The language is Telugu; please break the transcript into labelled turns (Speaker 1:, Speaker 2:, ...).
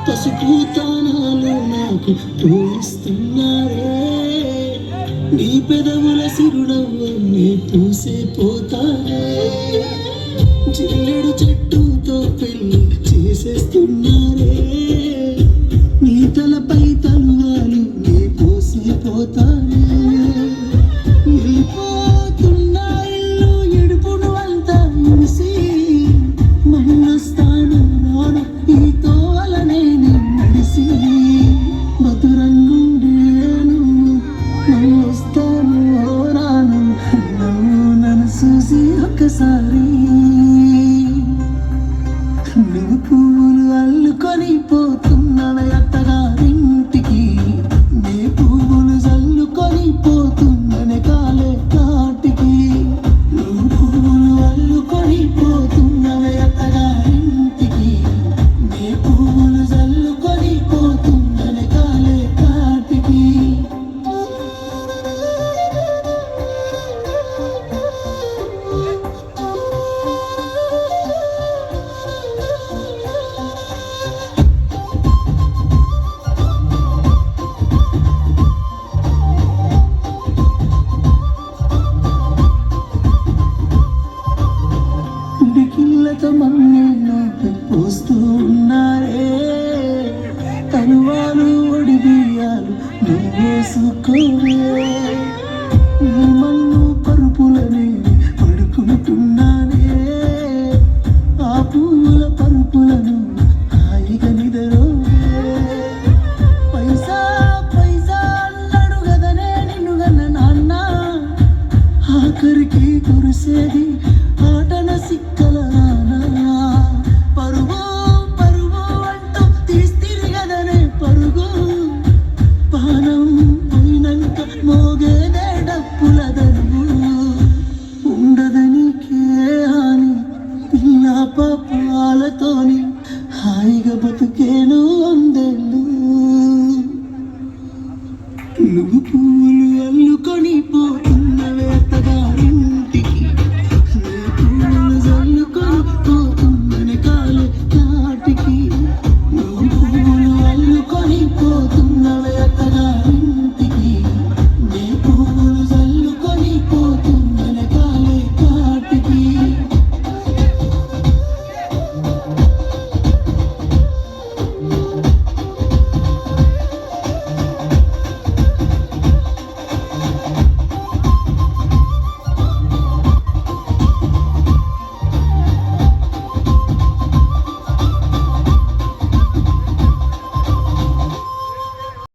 Speaker 1: పసుపు తానాలు నాకు పోయిస్తున్నారే నీ పెదవుల సిరునవ్వే పూసే పోతానే జిల్లెడు చెట్టుతో పెళ్లి చేసేస్తున్నారే నీ తలపై తలువాలు నే పోసిపోతానే వెళ్ళిపోతున్నా ఇల్లు ఎడుపును అంతా ముసి మన్నొస్తాను నాను ఈ తోవలనే నడిసి మధురంగుండేను మన్నొస్తాను రాను నన్ను చూసి ఒక్కసారి నువ్వు పువ్వులు అల్లుకొని పోతున్నవే అత్తగారింటికి నే పువ్వులు జల్లుకొని పోతున్ననే కాలే కాటికి నువ్వు పువ్వులు అల్లుకొని పోతున్నవే అత్తగారింటికి నే పువ్వులు జల్లుకొని పోతున్ననే కాలే కాటికి పిడికిళ్ళతో మమ్మీను పోస్తూ ఉన్నారే తనువాలు ఒడిబియ్యాలు నువ్వు వేసుకోవే ఈ మన్ను పరుపులని పడుకుంటున్నానే ఆ పూల పరుపులను హాయిగా నిదరోవే పైసా పైసా అన్నాడు గదనే నిన్ను గన్న నాన్న ఆఖరికి కురిసేది ఆటన సిక్కల పరుగు పరుగు అంటూ తీస్తిరి గదనే పరుగు పానం పోయినంక మోగేదే డప్పుల దరువు ఉండదనికే హాని పిల్ల పాపాలతోని హాయిగా బతుకేను